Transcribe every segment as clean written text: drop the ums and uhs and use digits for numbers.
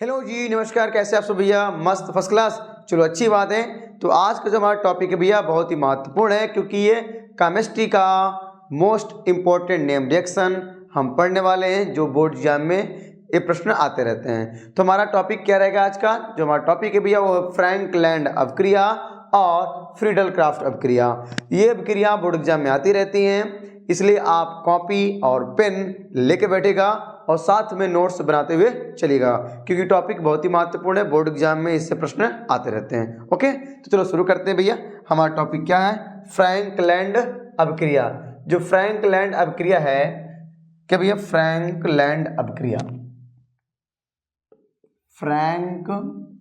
Hello जी, नमस्कार। कैसे आप सब भैया? मस्त, फर्स्ट क्लास। चलो अच्छी बात है। तो आज का जो हमारा टॉपिक है भैया बहुत ही महत्वपूर्ण है, क्योंकि ये केमिस्ट्री का मोस्ट इम्पोर्टेंट नेम रिएक्शन हम पढ़ने वाले हैं, जो बोर्ड एग्जाम में ये प्रश्न आते रहते हैं। तो हमारा टॉपिक क्या रहेगा आज का? जो हमारा टॉपिक है भैया वो है फ्रैंकलैंड अभिक्रिया और फ्रीडल क्राफ्ट अभिक्रिया। ये अभिक्रिया बोर्ड एग्जाम में आती रहती हैं, इसलिए आप कॉपी और पेन लेके बैठेगा और साथ में नोट्स बनाते हुए चलिएगा, क्योंकि टॉपिक बहुत ही महत्वपूर्ण है। बोर्ड एग्जाम में इससे प्रश्न आते रहते हैं। ओके, तो चलो शुरू करते हैं भैया। हमारा टॉपिक क्या है? फ्रैंकलैंड अभिक्रिया। जो फ्रैंकलैंड अभिक्रिया है क्या भैया? फ्रैंकलैंड अभिक्रिया, फ्रैंकलैंड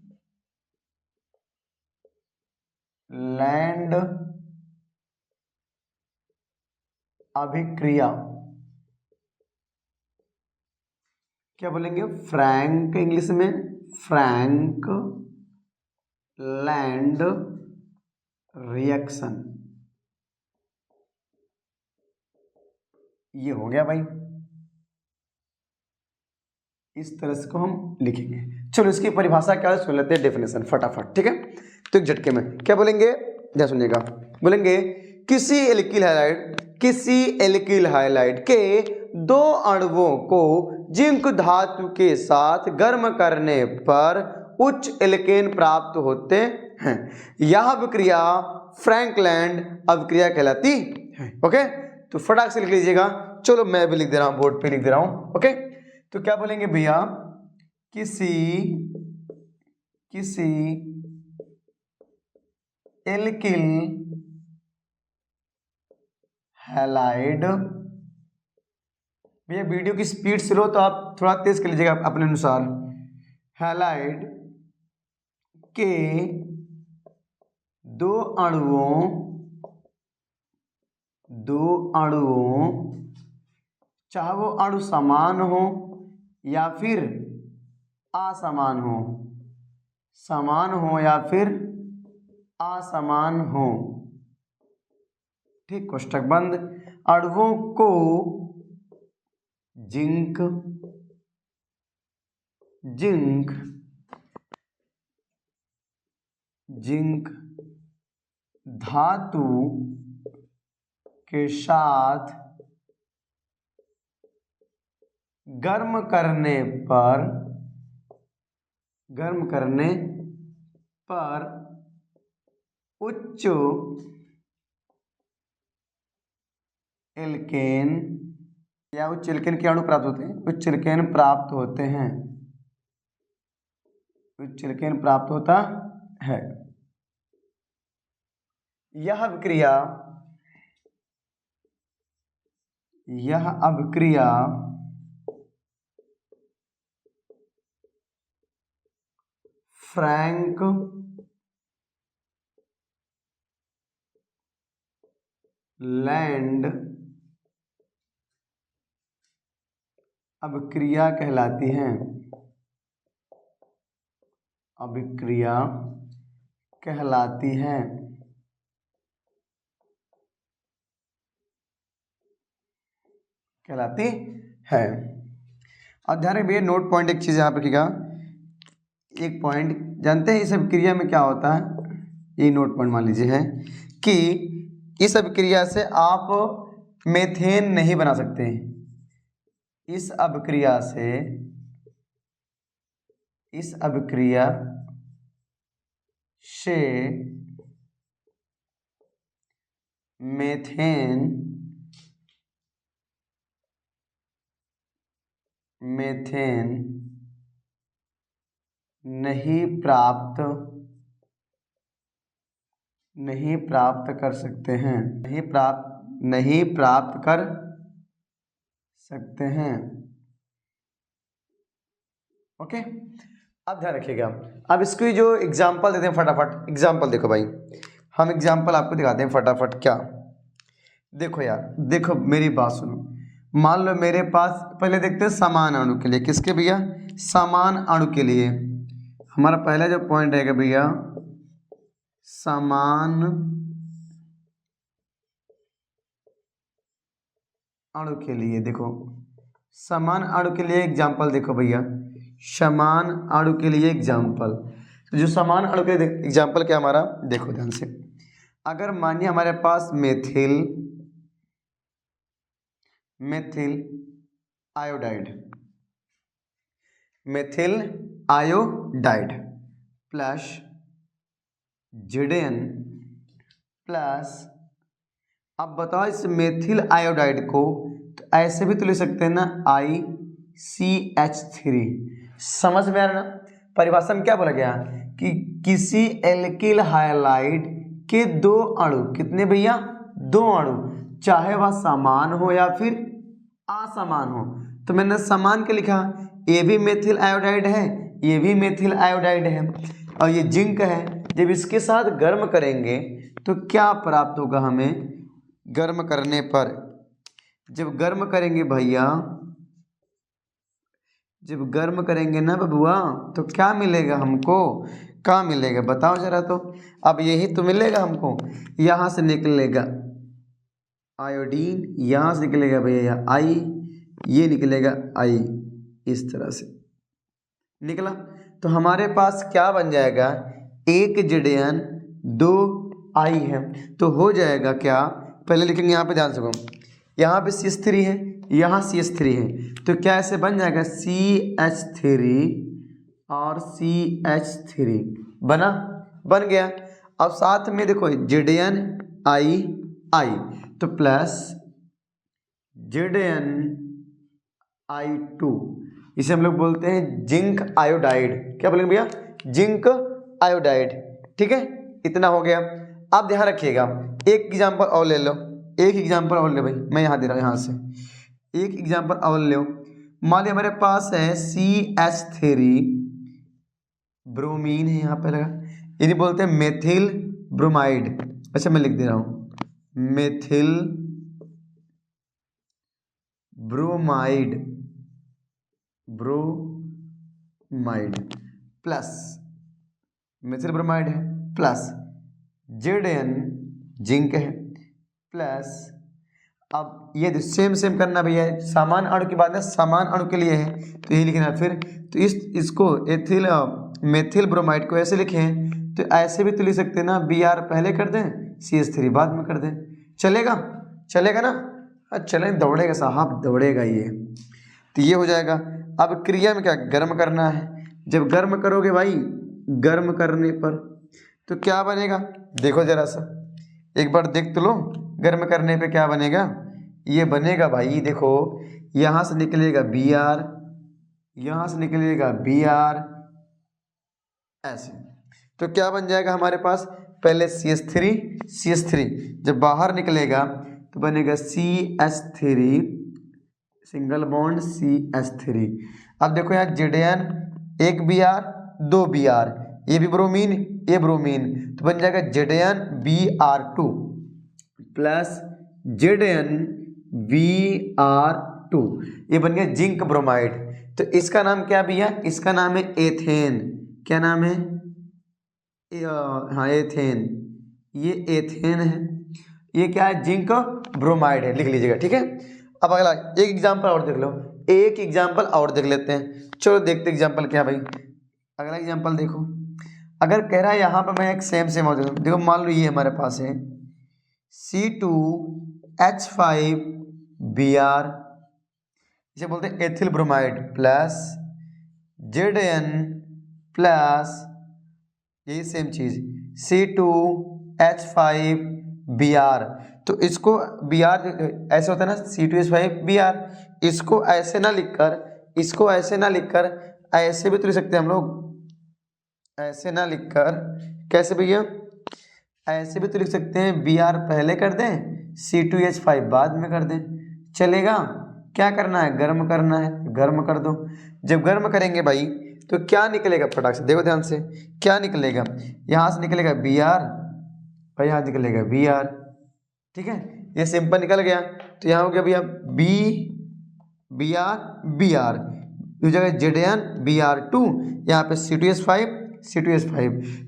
अभिक्रिया क्या बोलेंगे? फ्रैंक इंग्लिश में फ्रैंक लैंड रिएक्शन। ये हो गया भाई, इस तरह से को हम लिखेंगे। चलो इसकी परिभाषा क्या है सुन लेते हैं, डेफिनेशन फटाफट, ठीक है? तो एक झटके में क्या बोलेंगे, ध्यान सुनिएगा। बोलेंगे किसी एल्किल हाइलाइड के दो अणुओं को जिंक धातु के साथ गर्म करने पर उच्च एल्केन प्राप्त होते हैं। यह अभिक्रिया फ्रैंकलैंड अभिक्रिया कहलाती है। ओके, तो फटाक से लिख लीजिएगा। चलो मैं भी लिख दे रहा हूं, बोर्ड पे लिख दे रहा हूं। ओके, तो क्या बोलेंगे भैया? किसी एल्किल हैलाइड, भैया वीडियो की स्पीड स्लो तो आप थोड़ा तेज कर लीजिएगा अपने अनुसार। हैलाइड के दो अणुओं चाहे वो अणु समान हो या फिर असमान हो, समान हो या फिर असमान हो, ठीक, कोष्टक बंद, अणुओं को जिंक धातु के साथ गर्म करने पर उच्च एल्केन या उच्च एल्केन के अणु प्राप्त होते हैं, उच्च एल्केन प्राप्त होता है। यह अभिक्रिया फ्रैंकलैंड अभिक्रिया कहलाती है। और ध्यान रखिए नोट पॉइंट, एक चीज यहाँ पे रखिएगा, एक पॉइंट जानते हैं इस अभिक्रिया में क्या होता है? ये नोट पॉइंट मान लीजिए है कि इस अभिक्रिया से आप मेथेन नहीं बना सकते। इस अभिक्रिया से मेथेन नहीं प्राप्त कर सकते हैं, नहीं प्राप्त कर सकते हैं। ओके, अब ध्यान रखिएगा। अब इसकी जो एग्जाम्पल देते हैं, फटाफट एग्जाम्पल देखो भाई, हम एग्जाम्पल आपको दिखाते हैं फटाफट। क्या देखो यार, देखो मेरी बात सुनो। मान लो मेरे पास, पहले देखते हैं समान अणु के लिए। किसके भैया? समान अणु के लिए हमारा पहला जो पॉइंट रहेगा भैया, समान अणु के लिए। देखो समान अणु के लिए एग्जाम्पल देखो भैया, समान अणु के लिए एग्जाम्पल। तो जो समान अणु के लिए एग्जाम्पल क्या हमारा, देखो ध्यान से। अगर मानिए हमारे पास methyl iodide, methyl iodide plus Zn plus, अब बताओ इस मेथिल आयोडाइड को तो ऐसे भी तो लिख सकते हैं ना, ICH3। समझ में आ रहा ना, परिभाषा में क्या बोला गया कि किसी एल्किल हाइलाइड के दो अणु, कितने भैया, दो अणु, चाहे वह समान हो या फिर असमान हो। तो मैंने समान के लिखा, ये भी मेथिल आयोडाइड है, ये भी मेथिल आयोडाइड है और ये जिंक है। जब इसके साथ गर्म करेंगे तो क्या प्राप्त होगा हमें, गर्म करने पर, जब गर्म करेंगे भैया, जब गर्म करेंगे ना बबुआ, तो क्या मिलेगा हमको, क्या मिलेगा बताओ जरा। तो अब यही तो मिलेगा हमको, यहाँ से निकलेगा आयोडीन, यहाँ से निकलेगा भैया आई, ये निकलेगा आई, इस तरह से निकला। तो हमारे पास क्या बन जाएगा, एक Zn दो आई है, तो हो जाएगा क्या, पहले लिखेंगे यहाँ पे ध्यान से, यहाँ पे CH3 है, यहाँ CH3 है, तो क्या ऐसे बन जाएगा CH3 और CH3 बना, बन गया। अब साथ में देखो Zn आई तो प्लस ZnI2, इसे हम लोग बोलते हैं जिंक आयोडाइड। क्या बोलेंगे भैया, जिंक आयोडाइड। ठीक है, इतना हो गया। अब ध्यान रखिएगा, एक एग्जांपल और ले लो, एक एग्जांपल और ले भाई, मैं यहाँ दे रहा हूँ, यहाँ से एक एग्जांपल और ले लो। मान लिया हमारे पास है CH3 ब्रोमीन है, यहाँ पे लगा, इन्हें बोलते हैं मेथिल ब्रोमाइड। अच्छा मैं लिख दे रहा हूँ, methyl bromide plus, methyl bromide है प्लस Zn जिंक है प्लस, अब ये सेम करना भैया, समान अणु की बात है, समान अणु के लिए है तो यही लिखना। फिर तो इसको एथिल मेथिल ब्रोमाइड को ऐसे लिखें, तो ऐसे भी तो लिख सकते हैं ना, Br पहले कर दें, CH3 बाद में कर दें, चलेगा, चलेगा ना, चलें, दौड़ेगा साहब, दौड़ेगा ये। तो ये हो जाएगा। अब क्रिया में क्या, गर्म करना है। जब गर्म करोगे भाई, गर्म करने पर तो क्या बनेगा, देखो जरा सा, एक बार देख तो लो, गर्म करने पे क्या बनेगा, ये बनेगा भाई, देखो यहाँ से निकलेगा Br, यहाँ से निकलेगा Br, ऐसे। तो क्या बन जाएगा हमारे पास, पहले CH3 जब बाहर निकलेगा तो बनेगा CH3 सिंगल बॉन्ड CH3। अब देखो यहाँ Zn एक Br दो Br, ये भी ब्रोमीन, ये ब्रोमीन, तो बन जाएगा ZnBr2 प्लस ZnBr2, ये बन गया जिंक ब्रोमाइड। तो इसका नाम क्या भैया, इसका नाम है एथेन। क्या नाम है, हाँ एथेन, ये एथेन है, ये क्या है, जिंक ब्रोमाइड है, लिख लीजिएगा। ठीक है, अब अगला एक एग्जांपल और देख लो, एक एग्जांपल और देख लेते हैं, चलो देखते एग्जांपल क्या भाई। अगला एग्जांपल देखो, अगर कह रहा है यहाँ पर मैं एक सेम मॉडल, देखो मान लो ये हमारे पास है C2H5Br, इसे बोलते हैं ethyl bromide plus Zn plus यही सेम चीज C2H5Br। तो इसको Br ऐसे होता है ना, C2H5Br, इसको ऐसे ना लिखकर, इसको ऐसे ना लिखकर, ऐसे भी तो लिख सकते हैं हम लोग, ऐसे ना लिखकर, कैसे भैया, ऐसे भी तो लिख सकते हैं, Br पहले कर दें, C2H5 बाद में कर दें, चलेगा। क्या करना है, गर्म करना है, गर्म कर दो। जब गर्म करेंगे भाई तो क्या निकलेगा, फटाक से देखो ध्यान से, क्या निकलेगा, यहाँ से निकलेगा Br और यहाँ निकलेगा Br। ठीक है, ये सिंपल निकल गया। तो यहाँ हो गया भैया Br हो जाएगा ZnBr2, यहाँ पे C2H5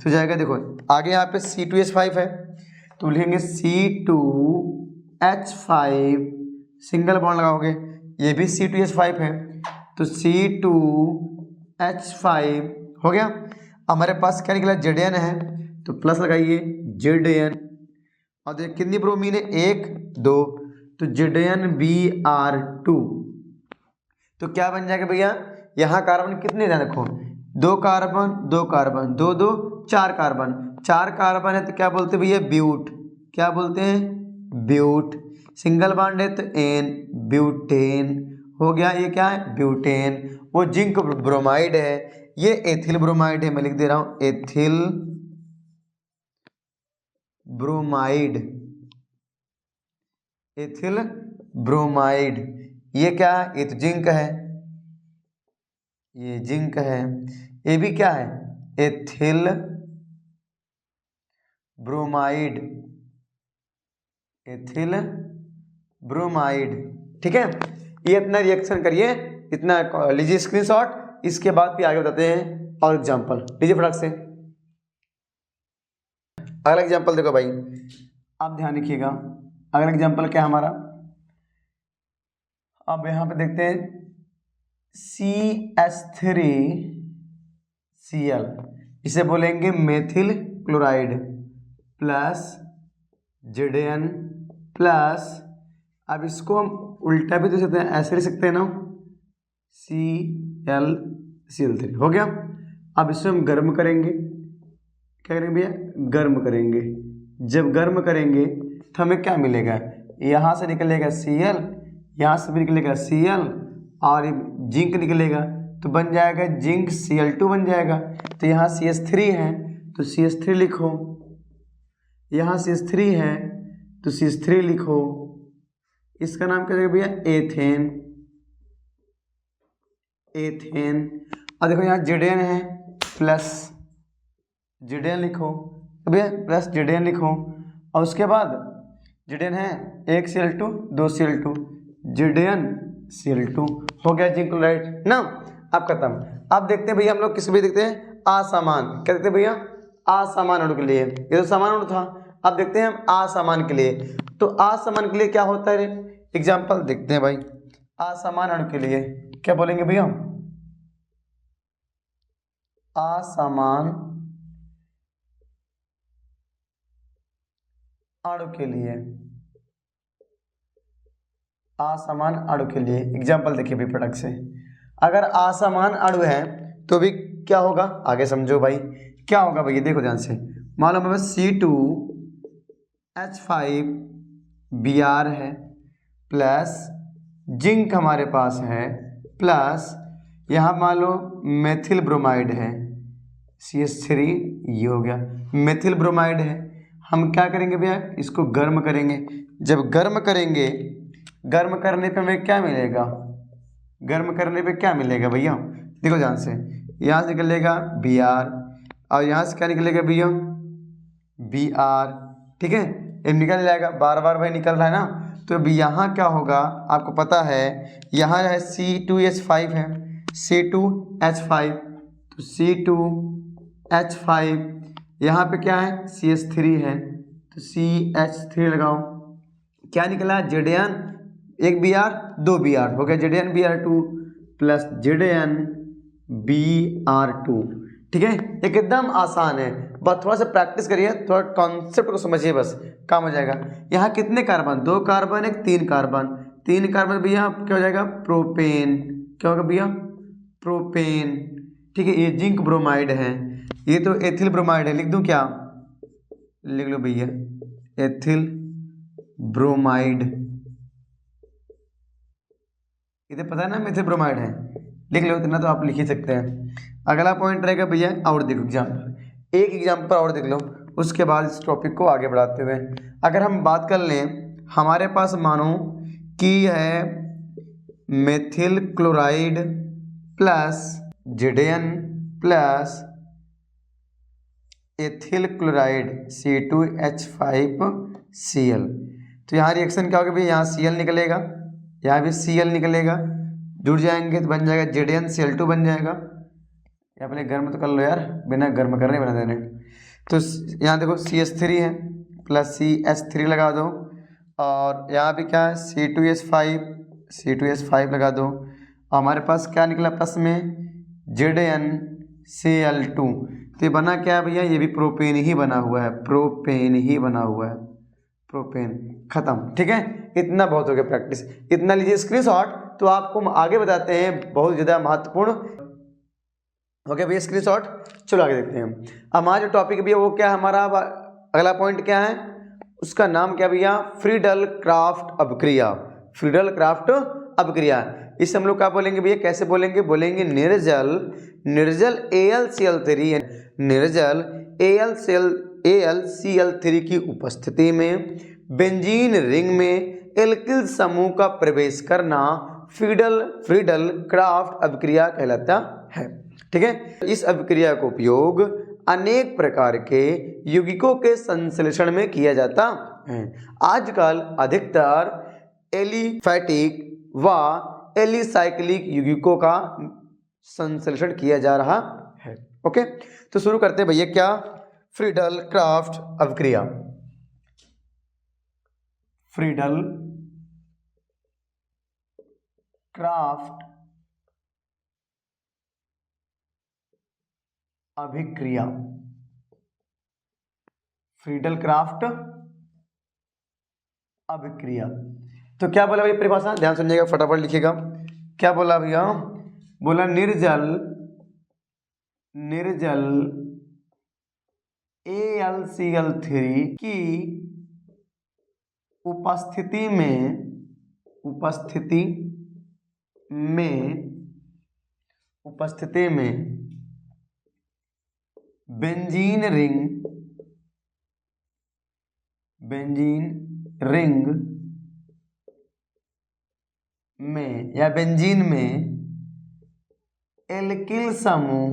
तो जाएगा। देखो आगे यहाँ पे C2H5 है तो लिखेंगे C2H5 सिंगल बॉन्ड लगाओगे, ये भी C2H5 है तो C2H5 H5 हो गया। हमारे पास क्या निकला, Zn है तो प्लस लगाइए Zn, और देखिए कितनी ब्रोमीन है, 1 2, तो ZnBr2। तो क्या बन जाएगा भैया, यहाँ कार्बन कितने ध्यान रखो, 2 कार्बन 2 कार्बन 2 2 4 कार्बन, 4 कार्बन है तो क्या बोलते हैं भैया, ब्यूट। क्या बोलते हैं, ब्यूट। सिंगल बॉन्ड है तो एन, ब्यूटेन हो गया। ये क्या है, ब्यूटेन। वो जिंक ब्रोमाइड है, ये एथिल ब्रोमाइड है। मैं लिख दे रहा हूं एथिल ब्रोमाइड, एथिल ब्रोमाइड। ये क्या है, ये तो जिंक है, ये जिंक है। ये भी क्या है, एथिल ब्रोमाइड, एथिल ब्रोमाइड। ठीक है, ये इतना रिएक्शन करिए, इतना लीजिए स्क्रीनशॉट। इसके बाद भी आगे बताते हैं और एग्जांपल लीजिए फटाक से। अगला एग्जांपल देखो भाई, आप ध्यान रखिएगा। अगला एग्जांपल क्या है हमारा, अब यहाँ पे देखते हैं CH3Cl, इसे बोलेंगे methyl chloride plus Zn plus, अब इसको हम उल्टा भी दे सकते हैं, ऐसे लिख सकते हैं ना, ClCl3 हो गया। अब इसको हम गर्म करेंगे, क्या करेंगे भैया, गर्म करेंगे। जब गर्म करेंगे तो हमें क्या मिलेगा, यहाँ से निकलेगा Cl, यहाँ से भी निकलेगा Cl, और जिंक निकलेगा तो बन जाएगा जिंक Cl2 बन जाएगा। तो यहाँ CH3 है तो CH3 लिखो, यहाँ CH3 है तो CH3 लिखो। इसका नाम क्या देगा भैया, एथेन, एथेन। और देखो यहाँ Zn है प्लस Zn लिखो, भैया प्लस Zn लिखो, और उसके बाद Zn है 1 Cl2 2 Cl2, ZnCl2 हो गया जिंक क्लोराइड ना। अब खत्म। अब देखते हैं भैया हम लोग किस भी देखते हैं, असमान। क्या देखते हैं भैया, असमान अणु के लिए। ये तो समान अणु था, अब देखते हैं हम असमान के लिए। तो असमान के लिए क्या होता है, एग्जाम्पल देखते हैं भाई। असमान अणु के लिए क्या बोलेंगे भैया, असमान अणु के लिए, असमान अणु के लिए एग्जाम्पल देखिए भाई फटक से। अगर असमान अणु है तो भी क्या होगा, आगे समझो भाई क्या होगा भैया, देखो ध्यान से। मान लो मेरे पास C2H5Br है प्लस जिंक हमारे पास है प्लस यहाँ मान लो मेथिल ब्रोमाइड है CH3, ये हो गया मेथिल ब्रोमाइड है। हम क्या करेंगे भैया, इसको गर्म करेंगे। जब गर्म करेंगे, गर्म करने पे हमें क्या मिलेगा, गर्म करने पे क्या मिलेगा भैया, देखो ध्यान से। यहाँ से निकलेगा Br और यहाँ से क्या निकलेगा भैया, Br। ठीक है, ये निकल जाएगा, बार बार भाई निकल रहा है ना। तो अभी यहाँ क्या होगा आपको पता है, यहाँ है C2H5 है, C2H5, तो C2H5, यहाँ पे क्या है CH3 है तो CH3 लगाओ। क्या निकला, Zn 1 Br 2 Br हो गया ZnBr2 प्लस ZnBr2। ठीक है, एकदम आसान है, बस थोड़ा सा प्रैक्टिस करिए, थोड़ा कॉन्सेप्ट को समझिए, बस काम हो जाएगा। यहाँ कितने कार्बन, 2 कार्बन 1 3 कार्बन, 3 कार्बन भैया क्या हो जाएगा, प्रोपेन। क्या होगा भैया, प्रोपेन। ठीक है, ये जिंक ब्रोमाइड है, ये तो एथिल ब्रोमाइड है। लिख दूं क्या, लिख लो भैया एथिल ब्रोमाइड, इधर पता है ना मेथिल ब्रोमाइड है, लिख लो इतना तो आप लिख ही सकते हैं। अगला पॉइंट रहेगा भैया, और देखो एग्जाम्पल, एक एग्जाम्पल और देख लो, उसके बाद इस टॉपिक को आगे बढ़ाते हुए अगर हम बात कर लें, हमारे पास मानो कि है methyl chloride plus Zn plus ethyl chloride C2H5Cl। तो यहाँ रिएक्शन क्या होगा भैया, यहाँ Cl निकलेगा, यहाँ भी Cl निकलेगा, जुड़ जाएंगे तो बन जाएगा ZnCl2 बन जाएगा। यहाँ पहले गर्म तो कर लो यार, बिना गर्म करने बना देने। तो यहाँ देखो CH3 है प्लस CH3 लगा दो, और यहाँ भी क्या है C2H5 लगा दो। हमारे पास क्या निकला प्लस में ZnCl2। तो ये बना क्या है भैया, ये भी प्रोपेन ही बना हुआ है, प्रोपेन ही बना हुआ है, प्रोपेन। खत्म, ठीक है, इतना बहुत हो गया प्रैक्टिस, इतना लीजिए स्क्रीनशॉट। तो आपको हम आगे बताते हैं, बहुत ज़्यादा महत्वपूर्ण हो गया भैया स्क्रीनशॉट। चलो आगे देखते हैं। अब हमारा जो टॉपिक भैया वो क्या है, हमारा अगला पॉइंट क्या है, उसका नाम क्या भैया, फ्रीडल क्राफ्ट अभिक्रिया। फ्रीडल क्राफ्ट अभिक्रिया, इसे हम लोग क्या बोलेंगे भैया, कैसे बोलेंगे, बोलेंगे निर्जल AlCl3, निर्जल AlCl3 की उपस्थिति में बेंजीन रिंग में एल्किल समूह का प्रवेश करना फ्रीडल क्राफ्ट अभिक्रिया कहलाता है। ठीक है, इस अभिक्रिया का उपयोग अनेक प्रकार के यौगिकों के संश्लेषण में किया जाता है। आजकल अधिकतर एलिफैटिक व एलिसाइक्लिक यौगिकों का संश्लेषण किया जा रहा है। ओके, तो शुरू करते हैं भैया, क्या फ्रीडल क्राफ्ट अभिक्रिया। फ्रीडल क्राफ्ट अभिक्रिया, फ्रीडल क्राफ्ट अभिक्रिया। तो क्या बोला भैया परिभाषा, ध्यान सुनिएगा, फटाफट लिखिएगा। क्या बोला भैया, बोला निर्जल AlCl3 की उपस्थिति में बेंजीन रिंग में या बेंजीन में एल्किल समूह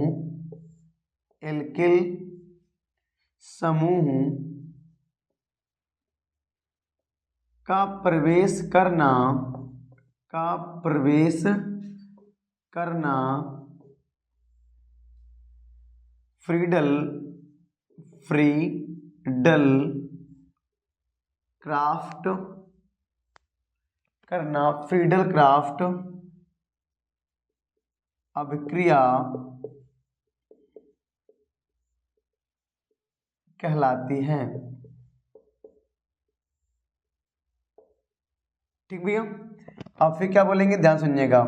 का प्रवेश करना फ्रीडल क्राफ्ट अभिक्रिया कहलाती है। ठीक भैया, अब फिर क्या बोलेंगे, ध्यान सुनिएगा।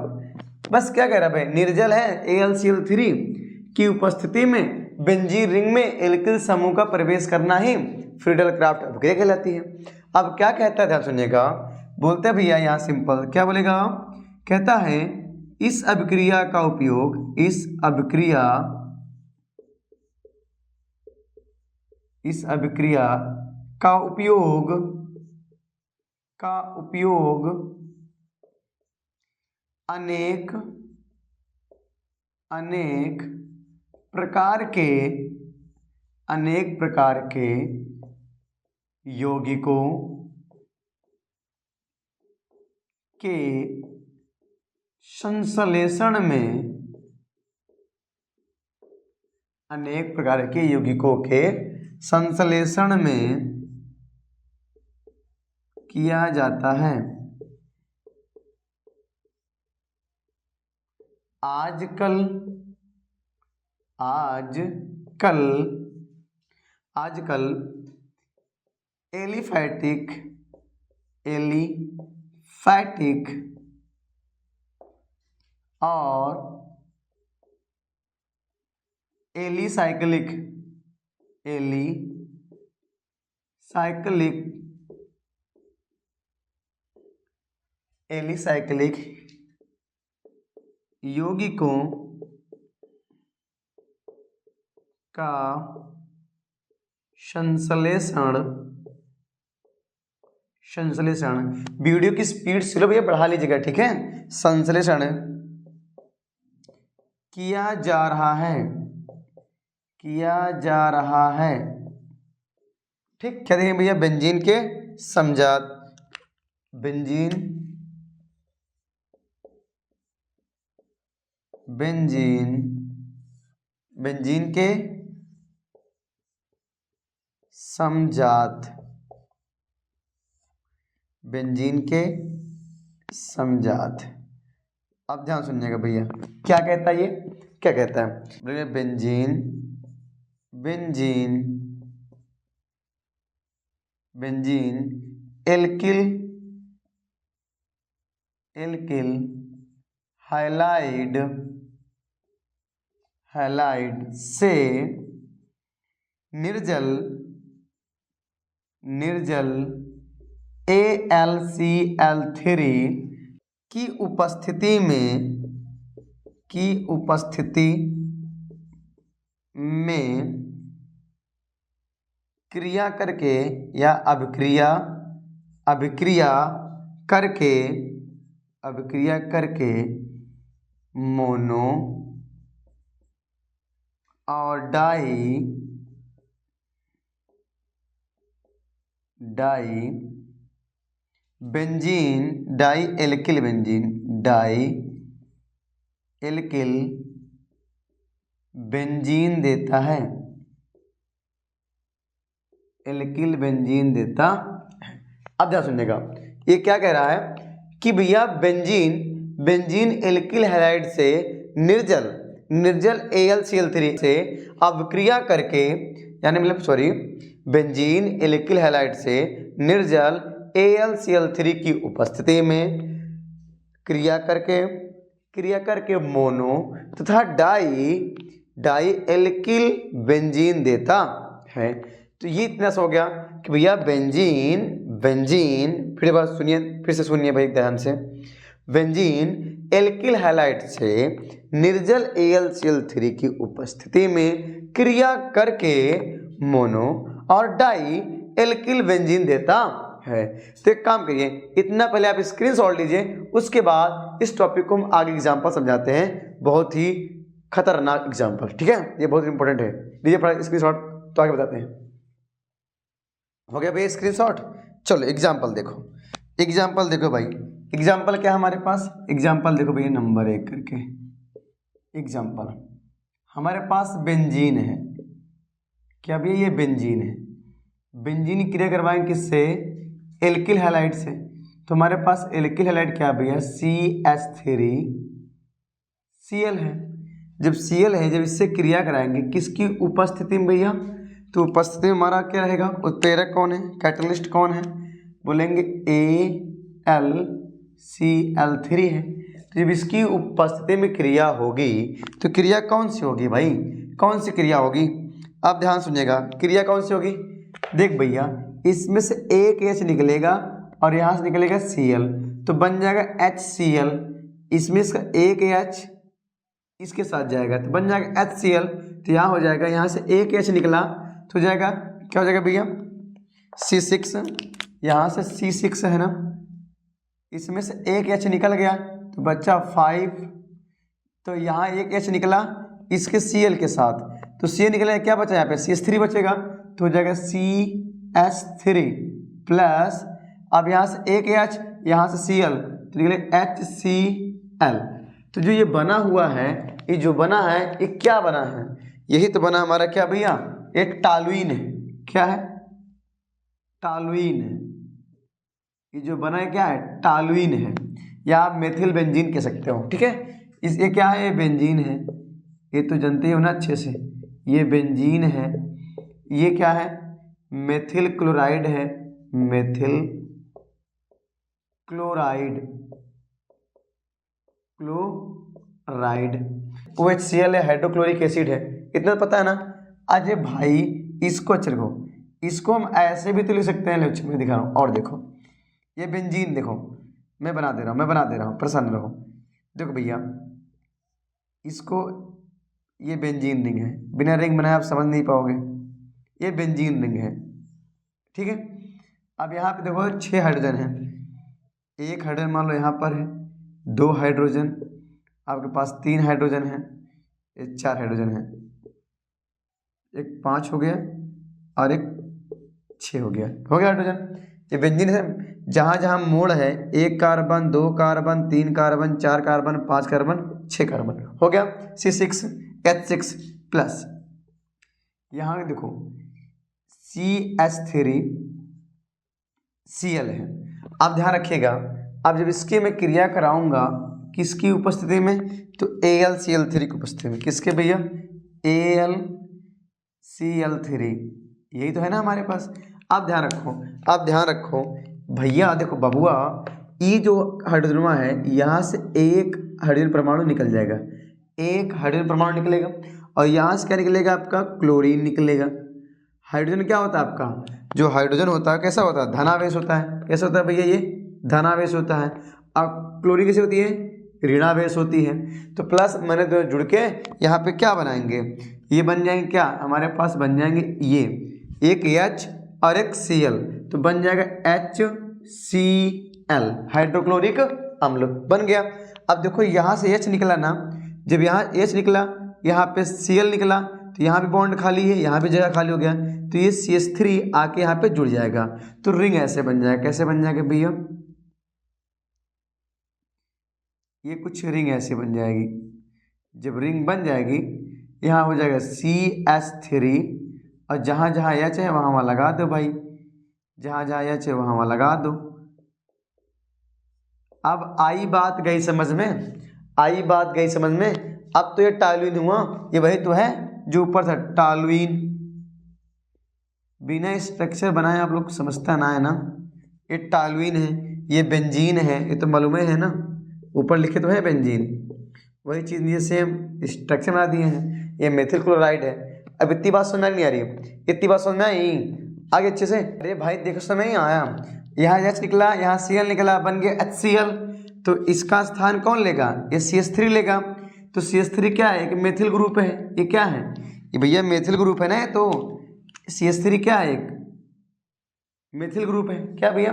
बस क्या कह रहा भाई, निर्जल है AlCl3 की उपस्थिति में बेंजीन रिंग में एल्किल समूह का प्रवेश करना ही फ्रीडल क्राफ्ट अभिक्रिया कहलाती है। अब क्या कहता है, ध्यान सुनिएगा, बोलते भैया यहाँ सिंपल क्या बोलेगा, कहता है इस अभिक्रिया का उपयोग अनेक प्रकार के यौगिकों के संश्लेषण में किया जाता है। आजकल एलिफैटिक और एलिसाइक्लिक यौगिकों का संश्लेषण, वीडियो की स्पीड स्लो भैया बढ़ा लीजिएगा, ठीक है, संश्लेषण किया जा रहा है। ठीक, क्या देखेंगे भैया, बेंजीन के समजात, बेंजीन के समजात। अब ध्यान सुनिएगा भैया, क्या कहता है ये, क्या कहता है? बोलेंगे benzene, benzene, benzene alkyl, alkyl halide, halide से निर्जल, निर्जल AlCl3 की उपस्थिति में, की उपस्थिति में क्रिया करके या अभिक्रिया, अभिक्रिया करके, अभिक्रिया करके मोनो और di, di benzene, di alkyl benzene, di alkyl benzene देता है, एल्किल बेंजीन देता है। अब ध्यान सुनिएगा, ये क्या कह रहा है कि भैया बेंजीन, बेंजीन एल्किल हैलाइड से निर्जल, निर्जल AlCl3 से अभिक्रिया करके, यानी मतलब सॉरी, बेंजीन एल्किल हैलाइड से निर्जल AlCl3 की उपस्थिति में क्रिया करके, क्रिया करके मोनो तथा डाई, डाई एल्किल बेंजीन देता है। तो ये इतना सा हो गया कि भैया बेंजीन, बेंजीन फिर बात सुनिए, फिर से सुनिए भाई ध्यान से, बेंजीन एल्किल हैलाइड से निर्जल AlCl3 की उपस्थिति में क्रिया करके मोनो और डाई एल्किल बेंजीन देता है। तो एक काम करिए, इतना पहले आप स्क्रीनशॉट लीजिए, उसके बाद इस टॉपिक को हम आगे एग्जाम्पल समझाते हैं, बहुत ही खतरनाक एग्जाम्पल, ठीक है, ये बहुत इंपॉर्टेंट है। लीजिए पहले स्क्रीनशॉट, तो आगे बताते हैं। हो गया भैया स्क्रीनशॉट? चलो एग्जाम्पल देखो, एग्जाम्पल देखो भाई, एग्जाम्पल क्या है हमारे पास? एग्जाम्पल देखो भैया नंबर 1 करके एग्जाम्पल हमारे पास बेंजीन है। क्या भैया? ये बेंजीन है। बेंजीन की क्रिया करवाएंगे किससे? एल्किल हैलाइड से। तो हमारे पास एल्किल हैलाइड क्या भैया? CH3Cl है। जब Cl है, जब इससे क्रिया कराएंगे किसकी उपस्थिति में भैया? तो उपस्थिति में हमारा क्या रहेगा? उत्प्रेरक कौन है? कैटलिस्ट कौन है? बोलेंगे AlCl3 है। तो जब इसकी उपस्थिति में क्रिया होगी तो क्रिया कौन सी होगी भाई? कौन सी क्रिया होगी? अब ध्यान सुनिएगा, क्रिया कौन सी होगी? देख भैया, इसमें से एक H निकलेगा और यहाँ से निकलेगा Cl, तो बन जाएगा HCl। इसमें इसका एक H इसके साथ जाएगा तो बन जाएगा HCl। तो यहाँ हो जाएगा, यहाँ से एक H निकला तो हो जाएगा, क्या हो जाएगा भैया? C6। यहाँ से C6 है ना, इसमें से एक H निकल गया तो बच्चा 5। तो यहाँ एक H निकला इसके Cl के साथ, तो Cl निकलेगा, क्या बचा यहाँ पे? CH3 बचेगा, तो हो जाएगा CH3 प्लस, अब यहाँ से एक H, यहाँ से Cl, तो निकले HCl। तो जो ये बना हुआ है, ये जो बना है, ये क्या बना है? यही तो बना हमारा क्या भैया? एक टॉलुइन है। क्या है? टॉलुइन है। ये जो बना है क्या है? टॉलुइन है, या आप मेथिल बेंजीन कह सकते हो, ठीक है। इस ये क्या है? ये बेंजीन है, ये तो जानते हो ना अच्छे से, ये बेंजीन है। ये क्या है? मेथिल क्लोराइड है, मेथिल क्लोराइड, क्लोराइड। OHCl है, हाइड्रोक्लोरिक एसिड है, इतना पता है ना। अजय भाई इसको अच्छे रखो, इसको हम ऐसे भी तो लिख सकते हैं, लक्ष्य में दिखा रहा हूँ। और देखो ये बेंजीन, देखो मैं बना दे रहा हूँ, प्रसन्न रहो। देखो भैया इसको, ये बेंजीन रिंग है, बिना रिंग बनाए आप समझ नहीं पाओगे, ये बेंजीन रिंग है, ठीक है। अब यहाँ पे देखो 6 हाइड्रोजन है, एक हाइड्रोजन मान लो यहाँ पर है, 2 हाइड्रोजन, आपके पास 3 हाइड्रोजन है, एक 4 हाइड्रोजन है, एक 5 हो गया और एक 6 हो गया हाइड्रोजन। ये बेंजीन है, जहाँ जहाँ मोड़ है, 1 carbon, 2 carbon, 3 carbon, 4 carbon, 5 carbon, 6 carbon, हो गया C6H6 प्लस। यहाँ देखो CH3Cl है। अब ध्यान रखिएगा, अब जब इसके मैं क्रिया कराऊंगा, किसकी उपस्थिति में? तो AlCl3 की उपस्थिति में। किसके भैया? AlCl3, यही तो है ना हमारे पास। अब ध्यान रखो भैया, देखो बबुआ, ये जो हाइड्रोजन है यहाँ से एक हाइड्रोजन परमाणु निकल जाएगा, एक हाइड्रोजन परमाणु निकलेगा, और यहाँ से क्या निकलेगा? आपका क्लोरीन निकलेगा। हाइड्रोजन क्या होता है आपका? जो हाइड्रोजन होता है कैसा होता है? धनावेश होता है। कैसा होता है भैया? ये धनावेश होता है। अब क्लोरीन कैसे होती है? ऋणावेश होती है। तो प्लस मैंने तो जुड़ के यहाँ पे क्या बनाएंगे? ये बन जाएंगे क्या? हमारे पास बन जाएंगे ये, एक H और एक Cl, तो बन जाएगा HCl, हाइड्रोक्लोरिक अम्ल बन गया। अब देखो यहाँ से H निकला ना, जब यहाँ H निकला, यहाँ पे Cl निकला, तो यहाँ पे बॉन्ड खाली है, यहाँ पे जगह खाली हो गया, तो ये CH3 आके यहाँ पे जुड़ जाएगा, तो रिंग ऐसे बन जाएगा। कैसे बन जाएगा भैया? ये कुछ रिंग ऐसे बन जाएगी। जब रिंग बन जाएगी, यहाँ हो जाएगा CH3, और जहाँ जहाँ H है वहाँ लगा दो भाई, जहाँ जहाँ H है वहाँ लगा दो। अब आई बात गई समझ में? आई बात गई समझ में? अब तो ये टॉल्यूइन हुआ, ये वही तो है जो ऊपर था टॉल्यूइन। बिना स्ट्रक्चर बनाए आप लोग समझता ना है ना। ये टॉल्यूइन है, ये बेंजीन है, ये तो मालूम है ना, ऊपर लिखे तो है बेंजीन, वही चीज़ ये सेम स्ट्रक्चर बना दिए हैं। ये मेथिल क्लोराइड है। अब इतनी बात समझ नहीं आ रही है? इतनी बात समझ में आई आगे अच्छे से? अरे भाई देखो समझ नहीं आया, यहाँ H निकला, यहाँ Cl निकला, बन गया HCl, तो इसका स्थान कौन लेगा? ये CH3 लेगा। तो CH3 क्या है? एक मेथिल ग्रुप है। ये क्या है? ये भैया मेथिल ग्रुप है ना, तो CH3 क्या है? एक मेथिल ग्रुप है। क्या भैया?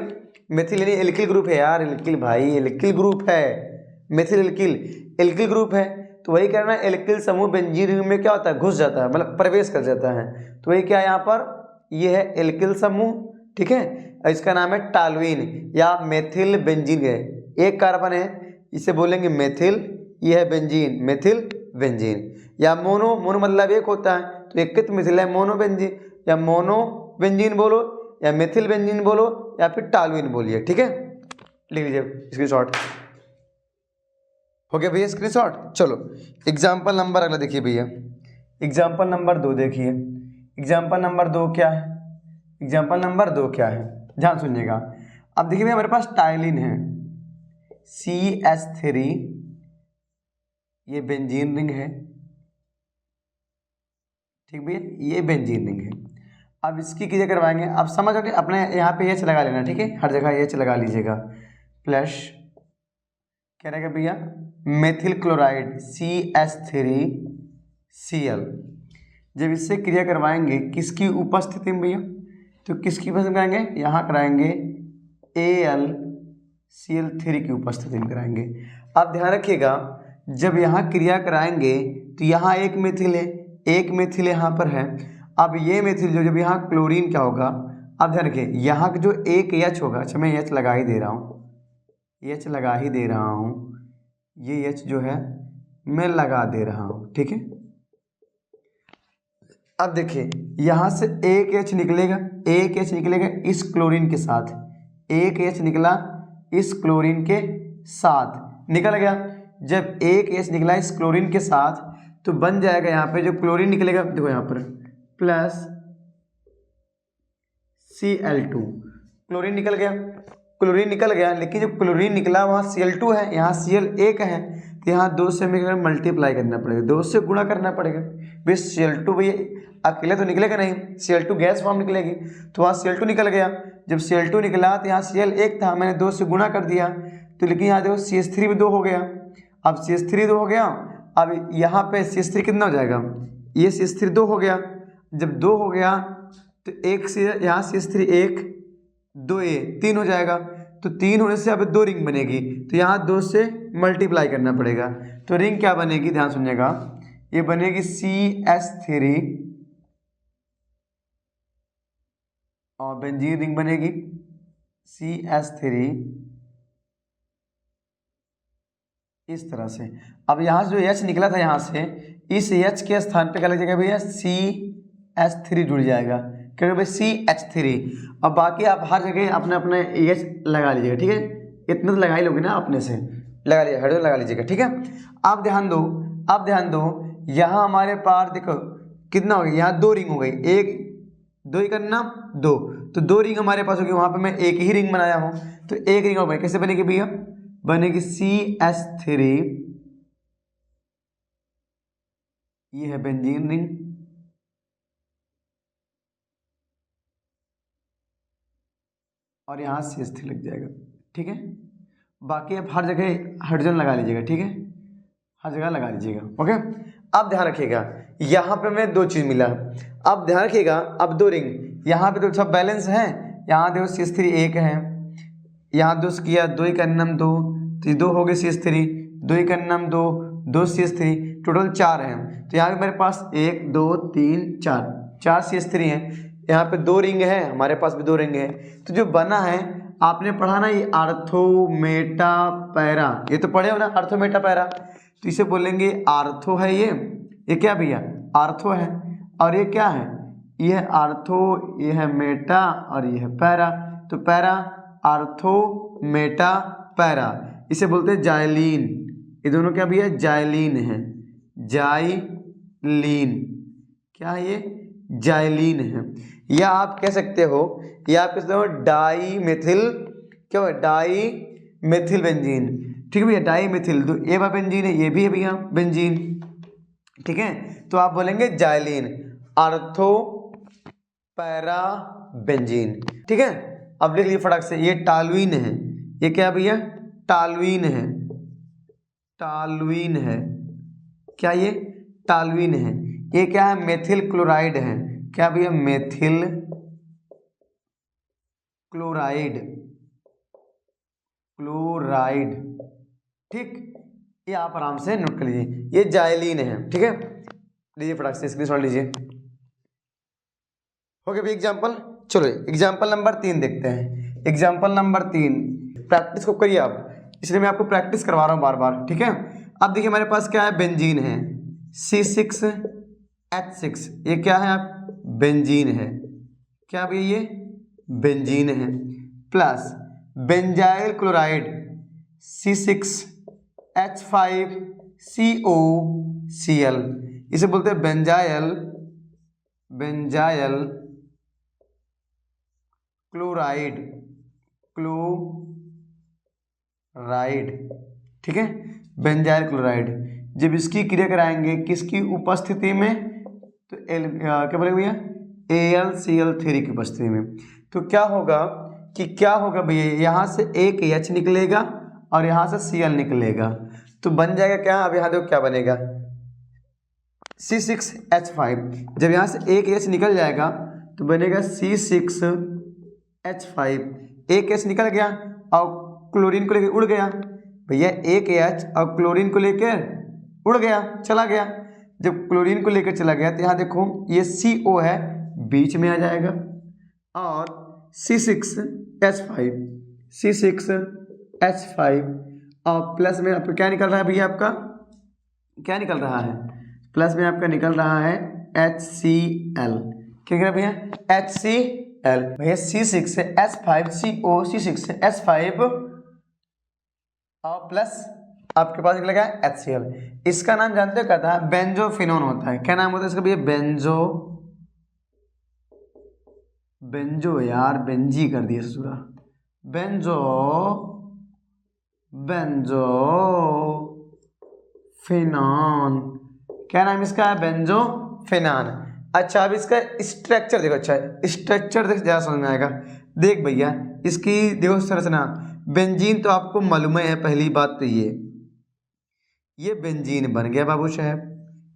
मेथिल यानी एल्किल ग्रुप है यार, एल्किल भाई, एल्किल ग्रुप है, मेथिल एल्किल ग्रुप है। तो वही कह रहा है, एल्किल समूह बेंजीन रिंग में क्या होता है? घुस जाता है, मतलब प्रवेश कर जाता है। तो वही क्या है यहाँ पर? ये है एल्किल समूह, ठीक है, और इसका नाम है टॉल्यूइन या मेथिल बेंजीन है। एक कार्बन है, इसे बोलेंगे मेथिल, ये है बेंजीन, मेथिल बेंजीन। या मोनो, मोनो मतलब एक होता है, तो एक कित मिथिल है मोनो बेंजीन, या मोनो बेंजीन बोलो, या मेथिल बेंजीन बोलो, या फिर टॉल्यूइन बोलिए, ठीक है। लिख लीजिए स्क्रीनशॉट। हो गया भैया स्क्रीनशॉट? चलो एग्जाम्पल नंबर अगला देखिए भैया, एग्जाम्पल नंबर 2 देखिए। एग्जाम्पल नंबर 2 क्या है? एग्जाम्पल नंबर 2 क्या है? ध्यान सुनिएगा। अब देखिए भैया, हमारे पास टाइलिन है CH3, ये बेंजीन रिंग है, ठीक भैया, ये बेंजीन रिंग है। अब इसकी क्रिया करवाएंगे। अब समझ के अपने यहाँ पे H लगा लेना, ठीक है, हर जगह H लगा लीजिएगा। प्लस क्या रहेगा भैया? Methyl chloride CH3Cl। जब इससे क्रिया करवाएंगे किसकी उपस्थिति में भैया? तो किसकी उपस्थिति में कराएंगे? यहाँ कराएंगे AlCl3 की उपस्थिति में कराएंगे। अब ध्यान रखिएगा, जब यहाँ क्रिया कराएंगे तो यहाँ एक मेथिल है, एक मेथिल यहाँ पर है। अब ये मेथिल जो, जब यहाँ क्लोरीन क्या होगा? अब ध्यान रखिए, यहाँ जो एक H होगा, अच्छा मैं H लगा ही दे रहा हूँ, H लगा ही दे रहा हूँ, ये H जो है मैं लगा दे रहा हूँ, ठीक है। अब देखिए यहाँ से एक H निकलेगा, एक H निकलेगा इस क्लोरीन के साथ, एक H निकला इस क्लोरीन के साथ, निकल गया। जब एक H निकला इस क्लोरीन के साथ, तो बन जाएगा यहाँ पे जो क्लोरीन निकलेगा, देखो यहाँ पर प्लस Cl2, क्लोरीन निकल गया, क्लोरीन निकल गया, लेकिन जब क्लोरीन निकला वहाँ Cl2 है, यहाँ Cl एक है, तो यहाँ 2 से मिलकर मल्टीप्लाई करना पड़ेगा, 2 से गुणा करना पड़ेगा। भाई Cl2 भैया अकेले तो निकलेगा नहीं, Cl2 गैस फॉर्म निकलेगी, तो वहाँ Cl2 निकल गया। जब Cl2 निकला तो यहाँ Cl एक था, मैंने 2 से गुणा कर दिया, तो लेकिन यहाँ देखो CH3 भी 2 हो गया। अब CH3 2 हो गया, अब यहाँ पे CH3 कितना हो जाएगा? ये CH3 2 हो गया। जब 2 हो गया तो एक से यहाँ CH3 1 2 ये 3 हो जाएगा, तो 3 होने से अब 2 रिंग बनेगी, तो यहाँ 2 से मल्टीप्लाई करना पड़ेगा। तो रिंग क्या बनेगी? ध्यान सुनिएगा, ये बनेगी CH3 और बेंजीन रिंग बनेगी CH3 इस तरह से। अब यहाँ से जो H निकला था, यहाँ से इस H के स्थान पे क्या लग जाएगा भैया? CH3 जुड़ जाएगा, क्योंकि भाई CH3। अब बाकी आप हर जगह अपने अपने H लगा लीजिएगा, ठीक है, इतना तो लगा ही लोगे ना अपने से, लगा लीजिए, हाइड्रोजन लगा लीजिएगा, ठीक है। अब ध्यान दो, यहाँ हमारे पास देखो कितना हो गया, यहाँ 2 रिंग हो गई, 1 2 ही करना 2, तो 2 रिंग हमारे पास होगी, वहाँ पे मैं एक ही रिंग बनाया हूँ, तो एक रिंग हो गई, कैसे बनेगी भैया, बनेगी CH3, ये है बेंजीन रिंग, और यहाँ CH3 लग जाएगा, ठीक है। बाकी अब हर जगह हाइड्रोजन लगा लीजिएगा, ठीक है, हर जगह लगा लीजिएगा, ओके। अब ध्यान रखिएगा, यहाँ पे मैं 2 चीज़ मिला, अब ध्यान रखिएगा, अब 2 रिंग, यहाँ पे तो सब बैलेंस है, यहाँ देखो CH3 1 है, यहाँ 2 किया, 2 का नम 2, तो 2 हो गए CH3, 2 का नम 2, 2 CH3, टोटल 4 हैं, तो यहाँ पे मेरे पास 1 2 3 4 CH3 हैं, यहाँ पे 2 रिंग है, हमारे पास भी 2 रिंग है, तो जो बना है आपने पढ़ा ना, ये आर्थो मेटा पैरा, ये तो पढ़े हो ना, आर्थो मेटा पैरा, तो इसे बोलेंगे आर्थो है, ये क्या भैया, आर्थो है, और ये क्या है, ये है आर्थो, ये है मेटा, और ये है पैरा, तो पैरा आर्थो मेटा पैरा, इसे बोलते हैं जाइलीन, ये दोनों क्या भैया, जाइलीन है, जाइलीन, क्या है ये, जाइलीन है, या आप कह सकते हो, या आप कह सकते हो डाई मेथिल, क्या है, डाई मेथिल बेंजीन, ठीक है भैया, डाई मेथिल, तो ये वाला बेंजीन है, ये भी है भैया बेंजीन, ठीक है, तो आप बोलेंगे जाइलीन, आर्थो पैरा बेंजीन, ठीक है। अब लिख लीजिए फटाक से, ये टालुइन है, ये क्या भैया, टालुइन है, टालुइन है, क्या ये टालुइन है, ये क्या है, मेथिल क्लोराइड है, क्या भैया, मेथिल क्लोराइड, क्लोराइड, ठीक, ये आप आराम से नोट कर लीजिए, ये जाइलीन है, ठीक है, लीजिए फटाक से स्क्रीनशॉट लीजिए, हो गया भी एग्जाम्पल। चलो एग्जाम्पल नंबर 3 देखते हैं, एग्जाम्पल नंबर 3, प्रैक्टिस को करिए आप, इसलिए मैं आपको प्रैक्टिस करवा रहा हूँ बार बार, ठीक है। अब देखिए हमारे पास क्या है, बेंजीन है, C6H6, ये क्या है, आप बेंजीन है, क्या भैया, ये बेंजीन है, प्लस बेंजाइल क्लोराइड C6H5COCl, इसे बोलते हैं बेंजाइल क्लोराइड, ठीक है, बेंजाइल क्लोराइड, जब इसकी क्रिया कराएंगे किसकी उपस्थिति में, तो क्या बोलेंगे भैया, AlCl3 की उपस्थिति में, तो क्या होगा भैया, यहाँ से एक H निकलेगा और यहाँ से Cl निकलेगा, तो बन जाएगा क्या, अब यहाँ देखो क्या बनेगा, C6H5, जब यहाँ से एक H निकल जाएगा तो बनेगा C6H5, एक H निकल गया और क्लोरीन को लेकर उड़ गया, भैया एक H और क्लोरीन को लेकर उड़ गया, चला गया, जब क्लोरीन को लेकर चला गया तो यहाँ देखो ये CO है, बीच में आ जाएगा, और C6H5 और प्लस में आपका क्या निकल रहा है भैया, आपका क्या निकल रहा है, प्लस में आपका निकल रहा है HCl, क्या निकल रहा है भैया, HCl, भैया C6H5CO, C6H5 और प्लस आपके पास निकलेगा HCl, इसका नाम जानते हो क्या था, बेंजोफिनोन होता है, क्या नाम होता है इसका भैया, बेंजो यार बेंजी कर दिया ससुरा, बेंजोफिनॉन, क्या नाम इसका है, बेंजोफिनॉन। अच्छा अब इसका स्ट्रक्चर देखो, अच्छा स्ट्रक्चर देख ज़्यादा समझ में आएगा, देख भैया इसकी देखो संरचना, बेंजीन तो आपको मालूम है, पहली बात तो ये बेंजीन बन गया बाबू साहब,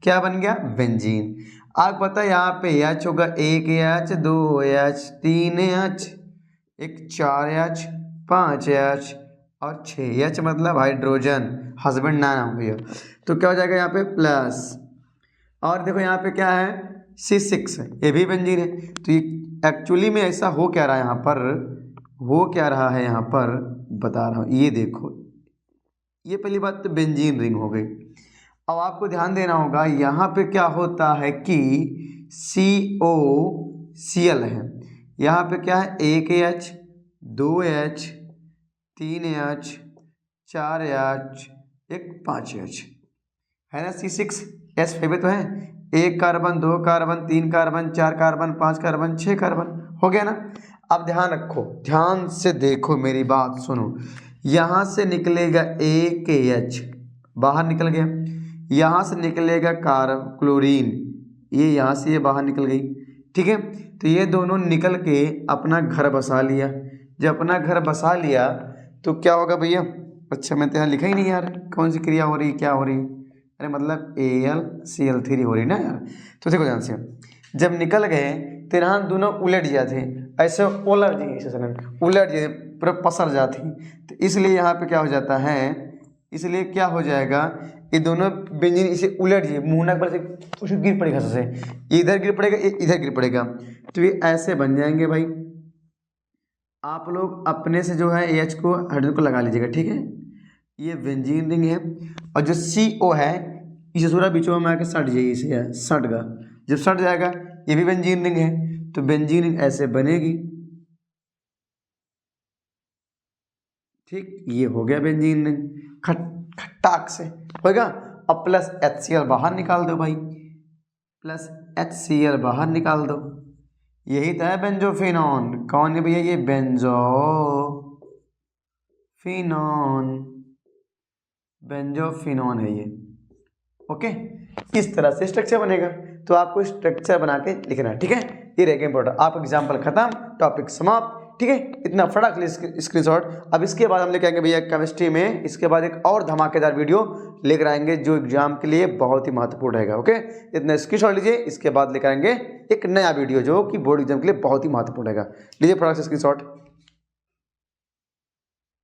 क्या बन गया, बेंजीन। आपको पता है यहाँ पे H होगा, 1H 2H 3H, एक 4H 5H और 6H, मतलब हाइड्रोजन, हस्बैंड नाम भैया, तो क्या हो जाएगा यहाँ पे प्लस, और देखो यहाँ पे क्या है C6, ये भी बेंजीन है, तो ये एक्चुअली में ऐसा हो क्या रहा है यहाँ पर, यहाँ पर बता रहा हूँ, ये देखो, ये पहली बात तो बेंजीन रिंग हो गई। अब आपको ध्यान देना होगा यहाँ पे क्या होता है कि COCl है, यहाँ पे क्या है, 1H 2H 3H 4H एक 5H है ना, C6H5 तो है, 1 carbon 2 carbon 3 carbon 4 carbon 5 carbon 6 carbon, हो गया ना। अब ध्यान रखो, ध्यान से देखो, मेरी बात सुनो, यहाँ से निकलेगा AKH, बाहर निकल गया, यहाँ से निकलेगा क्लोरीन, ये यहाँ से ये बाहर निकल गई, ठीक है। तो ये दोनों निकल के अपना घर बसा लिया, जब अपना घर बसा लिया तो क्या होगा भैया, अच्छा मैं तो यहाँ लिखा ही नहीं यार, कौन सी क्रिया हो रही, क्या हो रही, अरे मतलब AlCl3 हो रही ना यार। तो देखो ध्यान से, जब निकल गए तो यहाँ दोनों उलट जाते, ऐसे उलट जाए, ऐसे उलट जाए, पूरा पसर जाती, तो इसलिए यहाँ पे क्या हो जाता है, इसलिए क्या हो जाएगा, ये दोनों बेंजीन इसे उलट जाए, मुँह पर से कुछ गिर पड़ेगा, से इधर गिर पड़ेगा, इधर गिर पड़ेगा, तो ये ऐसे बन जाएंगे भाई। आप लोग अपने से जो है AH को हाइड्रोजन को लगा लीजिएगा, ठीक है। ये बेंजीन रिंग है, और जो CO है इसे पूरा बीचों में आके सट जाइए, इसे सट गया, जब सट जाएगा ये भी बेंजीन रिंग है, तो बेंजीन रिंग ऐसे बनेगी, ठीक, ये हो गया बेंजीन रिंग, खट्टाक से होगा। अब प्लस HCl बाहर निकाल दो भाई, प्लस HCl बाहर निकाल दो, यही तो है बेंजोफिनॉन। कौन है भैया, ये बेंजोफिनॉन है ये, ओके। इस तरह से स्ट्रक्चर बनेगा, तो आपको स्ट्रक्चर बना के लिखना है, ठीक है। ये रहेगा इंपॉर्टेंट, आप एग्जाम्पल खत्म, टॉपिक समाप्त, ठीक है। इतना फटाक स्क्रीनशॉट। अब इसके बाद हम लेके आएंगे भैया केमिस्ट्री में, इसके बाद एक और धमाकेदार वीडियो लेकर आएंगे जो एग्जाम के लिए बहुत ही महत्वपूर्ण रहेगा, ओके। इतना स्क्रीनशॉट लीजिए, इसके बाद लेकर आएंगे एक नया वीडियो जो कि बोर्ड एग्जाम के लिए बहुत ही महत्वपूर्ण रहेगा। लीजिए फटाक से स्क्रीनशॉट।